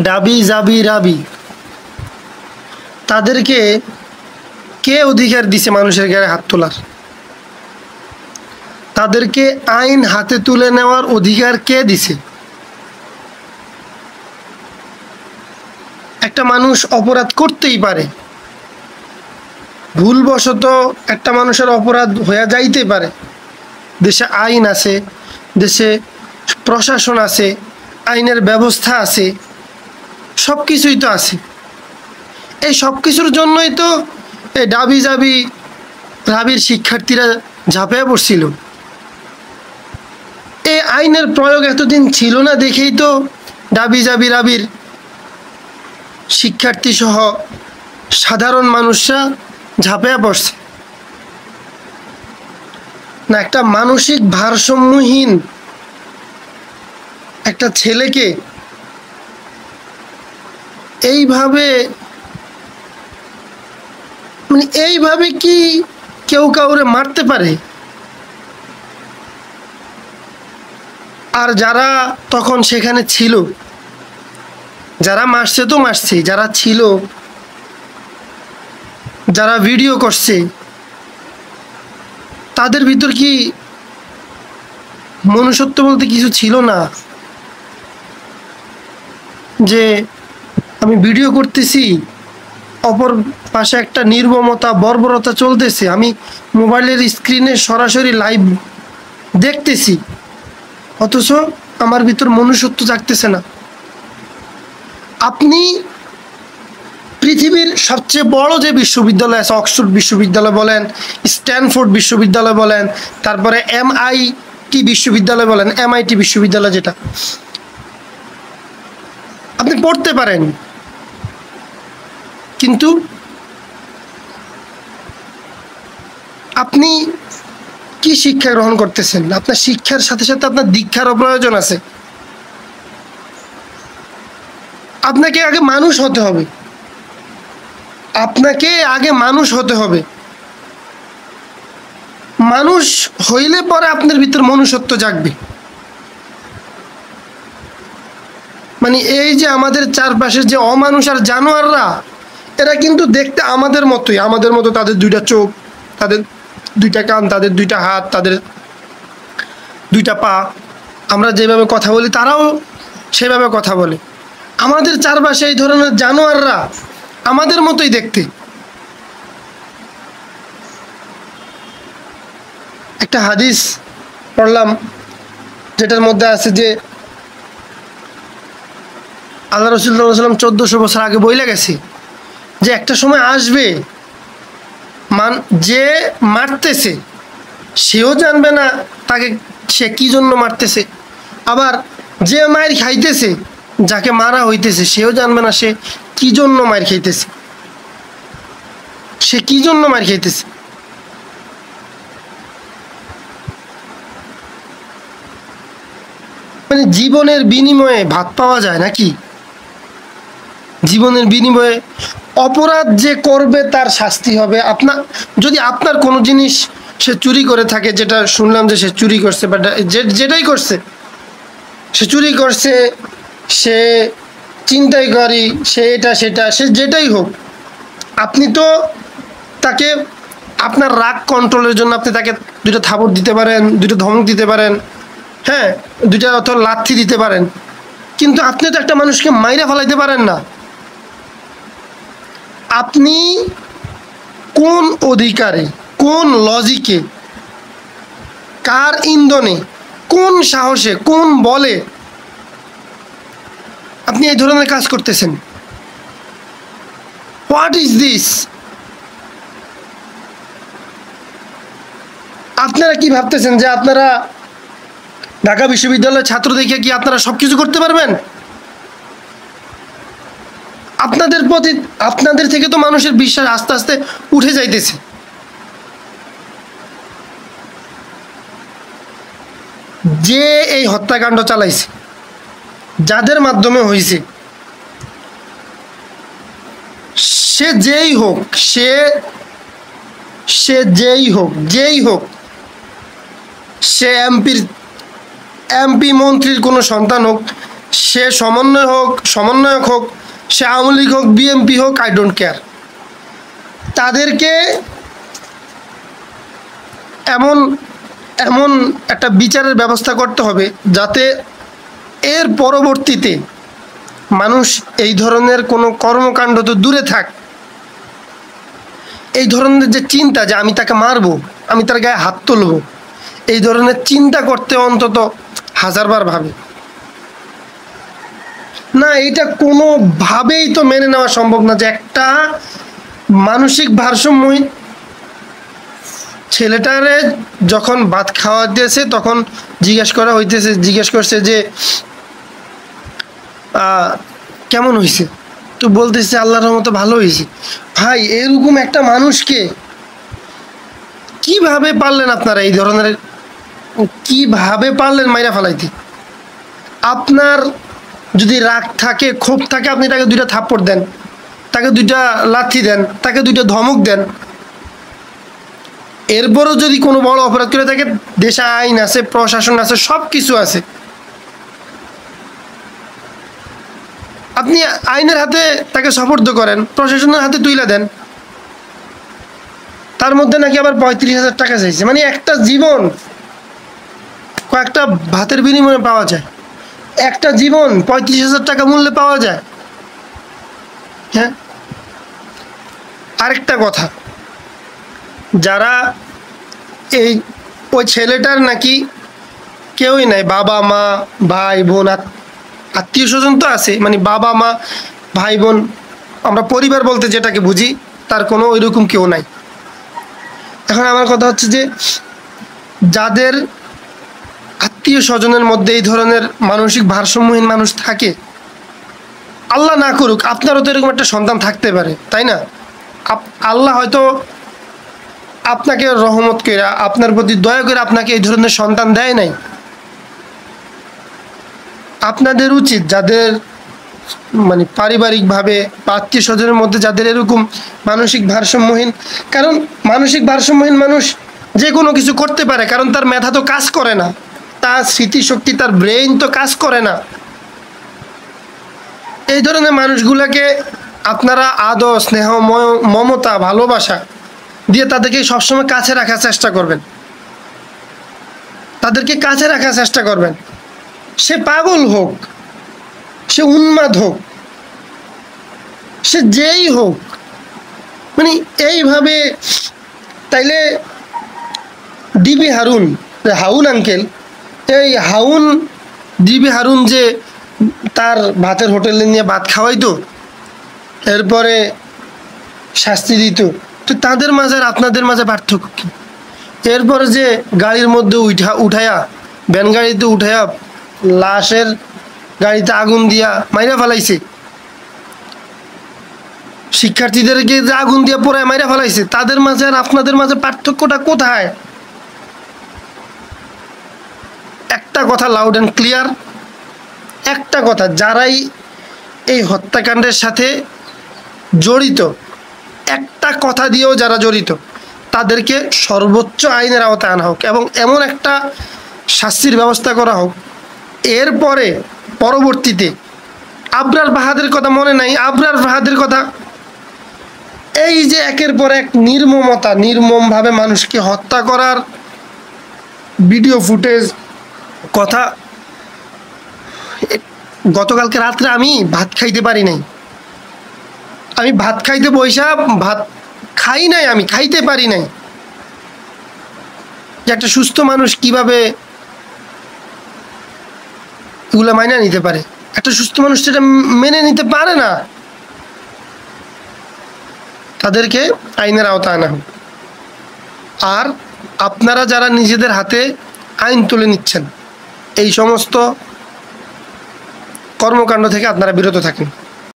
ডাবি জাবি রাবি, তাদেরকে কে অধিকার দিছে মানুষের গায়ে হাত তোলার? তাদেরকে আইন হাতে তুলে নেওয়ার অধিকার কে দিছে? একটা মানুষ অপরাধ করতেই পারে, ভুলবশত একটা মানুষের অপরাধ হয়ে যাইতে পারে। দেশে আইন আছে, দেশে প্রশাসন আছে, আইনের ব্যবস্থা আছে, সব কিছুই তো আছে। এই সব কিছুর জন্যই তো এই ডাবি জাবি রাবির শিক্ষার্থীরা ঝাঁপিয়ে পড়ছিল। এই আইনের প্রয়োগ এতদিন ছিল না দেখেই তো ডাবি জাবি রাবির শিক্ষার্থী সহ সাধারণ মানুষরা ঝাঁপিয়ে পড়ছে। না, একটা মানসিক ভারসাম্যহীন একটা ছেলেকে এইভাবে, মানে এইভাবে কি কেউ কাউরে মারতে পারে? আর যারা তখন সেখানে ছিল, যারা মারছে তো মারছে, যারা ছিল, যারা ভিডিও করছে, তাদের ভিতর কি মনুষ্যত্ব বলতে কিছু ছিল না? যে আমি ভিডিও করতেছি, অপর পাশে একটা নির্মমতা বর্বরতা চলতেছে, আমি মোবাইলের স্ক্রিনে সরাসরি লাইভ দেখতেছি, অথচ আমার ভিতর মনুষ্যত্ব জাগতেছে না। আপনি পৃথিবীর সবচেয়ে বড় যে বিশ্ববিদ্যালয় আছে, অক্সফোর্ড বিশ্ববিদ্যালয় বলেন, স্ট্যানফোর্ড বিশ্ববিদ্যালয় বলেন, তারপরে MIT বিশ্ববিদ্যালয় বলেন, MIT বিশ্ববিদ্যালয় যেটা আপনি পড়তে পারেন, কিন্তু আপনি কি শিক্ষা গ্রহণ করতেছেন? আপনার শিক্ষার সাথে সাথে আপনার দীক্ষারও প্রয়োজন আছে। আপনাকে আগে মানুষ হতে হবে, আপনাকে আগে মানুষ হতে হবে। মানুষ হইলে পরে আপনার ভিতর মনুষ্যত্ব জাগবে। মানে এই যে আমাদের চারপাশের যে অমানুষ আর জানোয়াররা, এরা কিন্তু দেখতে আমাদের মতোই, আমাদের মতো। তাদের দুইটা চোখ, তাদের দুইটা কান, তাদের দুইটা হাত, তাদের দুইটা পা। আমরা যেভাবে কথা বলি তারাও সেভাবে কথা বলে। আমাদের চারপাশে এই ধরনের জানোয়াররা আমাদের মতোই দেখতে। একটা হাদিস পড়লাম যেটার মধ্যে আছে যে আল্লাহ রাসূল সাল্লাল্লাহু আলাইহি ওয়াসাল্লাম 1400 বছর আগে বইলে গেছে যে একটা সময় আসবে যে মারতেছে সেও জানবে না তাকে সে কি জন্য মারতেছে, আবার যে মায়ের খাইতেছে, যাকে মারা হইতেছে, সেও জানবে না সে কি জন্য মায়ের খাইতেছে, সে কি জন্য মায়ের খাইতেছে। মানে জীবনের বিনিময়ে ভাত পাওয়া যায় নাকি? জীবনের বিনিময়ে অপরাধ যে করবে তার শাস্তি হবে। যদি আপনার কোনো জিনিস সে চুরি করে থাকে, যেটা শুনলাম যে সে চুরি করছে, বা যেটাই করছে, সে চুরি করছে, সে চিন্তাই করি, সে এটা সেটা, সে যেটাই হোক, আপনি তো তাকে আপনার রাগ কন্ট্রোলের জন্য আপনি তাকে দুটো থাপড় দিতে পারেন, দুটো ধমক দিতে পারেন, হ্যাঁ, দুইটা অথবা লাথি দিতে পারেন, কিন্তু আপনি তো একটা মানুষকে মাইরা ফেলাইতে পারেন না। আপনি কোন অধিকারে, কোন লজিকে, কার ইন্ধনে, কোন সাহসে, কোন বলে আপনি এই ধরনের কাজ করতেছেন? What is this? আপনারা কি ভাবতেছেন যে আপনারা ঢাকা বিশ্ববিদ্যালয়ের ছাত্র দেখে কি আপনারা সবকিছু করতে পারবেন? আপনাদের থেকে তো মানুষের বিশ্বাস আস্তে আস্তে উঠে যাইতেছে। যে এই হত্যাকাণ্ড চালাইছে, যাদের মাধ্যমে হয়েছে, সে যেই হোক, সে যেই হোক, সে এমপি মন্ত্রীর কোনো সন্তান হোক, সে সমন্বয়ক হোক, সে আওয়ামী লীগ হোক, বিএনপি হোক, আই ডোন্ট কেয়ার, তাদেরকে এমন এমন একটা বিচারের ব্যবস্থা করতে হবে যাতে এর পরবর্তীতে মানুষ এই ধরনের কোনো কর্মকাণ্ড তো দূরে থাক, এই ধরনের যে চিন্তা যে আমি তাকে মারবো, আমি তার গায়ে হাত তুলবো, এই ধরনের চিন্তা করতে অন্তত হাজারবার ভাবে না। এটা কোনোভাবেই তো মেনে নেওয়া সম্ভব না যে একটা মানসিক ভারসাম্যহীন ছেলেটারে যখন ভাত খাওয়া দিয়েছে তখন জিজ্ঞেস করছে যে কেমন হয়েছে, তো বলতেছে আল্লাহর রহমতে ভালো হয়েছে। ভাই, এরকম একটা মানুষকে কিভাবে পারলেন আপনারা এই ধরনের, কিভাবে পারলেন মাইরা ফেলাইতে? আপনার যদি রাগ থাকে, ক্ষোভ থাকে, আপনি তাকে 2টা থাপ্পড় দেন, তাকে 2টা লাথি দেন, তাকে 2টা ধমক দেন। এরপরও যদি কোনো বড় অপরাধ করে থাকে, দেশে আইন আছে, প্রশাসন আছে, সব কিছু আছে, আপনি আইনের হাতে তাকে সোপর্দ করেন, প্রশাসনের হাতে তুলে দেন। তার মধ্যে নাকি আবার 35,000 টাকা চাইছে। মানে একটা জীবন কয়েকটা ভাতের বিনিময়ে পাওয়া যায়, একটা জীবন 35,000 টাকা মূল্যে পাওয়া যায়। হ্যাঁ, আরেকটা কথা, যারা ওই ছেলেটার নাকি কেউই নাই, বাবা মা ভাই বোন আত্মীয় স্বজন তো আছে, মানে বাবা মা ভাই বোন, আমরা পরিবার বলতে যেটাকে বুঝি, তার কোনো ওইরকম কেউ নাই। এখন আমার কথা হচ্ছে যে যাদের আত্মীয় স্বজনের মধ্যে এই ধরনের মানসিক ভারসাম্যহীন মানুষ থাকে, আল্লাহ না করুক আপনারও তো এরকম একটা সন্তান থাকতে পারে, তাই না? আল্লাহ হয়তো আপনাকে রহমত করে, আপনার প্রতি দয়া করে আপনাকে এই ধরনের সন্তান দেয় নাই। আপনাদের উচিত, যাদের মানে পারিবারিকভাবে বা আত্মীয় স্বজনের মধ্যে যাদের এরকম মানসিক ভারসাম্যহীন, কারণ মানসিক ভারসাম্যহীন মানুষ যে কোনো কিছু করতে পারে, কারণ তার মেধা তো কাজ করে না, তার স্মৃতিশক্তি, তার ব্রেইন তো কাজ করে না। এই ধরনের মানুষগুলোকে আপনারা আদর, স্নেহ, মমতা, ভালোবাসা দিয়ে তাদেরকে সবসময় কাছে রাখার চেষ্টা করবেন, তাদেরকে কাছে রাখার চেষ্টা করবেন। সে পাগল হোক, সে উন্মাদ হোক, সে যেই হোক, মানে এইভাবে। তাইলে ডিবি হাউন আঙ্কেল, এই ডিবি হারুন যে তার ভাতের হোটেলে নিয়ে ভাত খাওয়াইতো, এরপরে শাস্তি দিত, তো তাদের মাঝে আর আপনাদের মাঝে পার্থক্য কি? এরপরে যে গাড়ির মধ্যে উঠায়া, ভ্যান গাড়িতে উঠায়া লাশের গাড়িতে আগুন দিয়া মাইরা ফেলাইছে, শিক্ষার্থীদেরকে যে আগুন দিয়া পোড়ায় মাইরা ফেলাইছে, তাদের মাঝে আর আপনাদের মাঝে পার্থক্যটা কোথায়? একটা কথা লাউড অ্যান্ড ক্লিয়ার, একটা কথা, যারাই এই হত্যাকাণ্ডের সাথে জড়িত, একটা কথা দিয়েও যারা জড়িত, তাদেরকে সর্বোচ্চ আইনের আওতায় আনা হোক এবং এমন একটা শাস্তির ব্যবস্থা করা হোক। এরপরে পরবর্তীতে আবরার বাহাদের কথা মনে নাই? আবরার বাহাদের কথা, এই যে একের পর এক নির্মমভাবে মানুষকে হত্যা করার ভিডিও ফুটেজ কথা, গতকালকে রাত্রে আমি ভাত খাইতে পারি নাই, আমি ভাত খাইতে বইসা ভাত খাই নাই, আমি খাইতে পারি নাই। যে একটা সুস্থ মানুষ কিভাবে এগুলো মাইনা নিতে পারে? একটা সুস্থ মানুষ সেটা মেনে নিতে পারে না। তাদেরকে আইনের আওতায় আনা হোক। আর আপনারা যারা নিজেদের হাতে আইন তুলে নিচ্ছেন, এই সমস্ত কর্মকাণ্ড থেকে আপনারা বিরত থাকেন।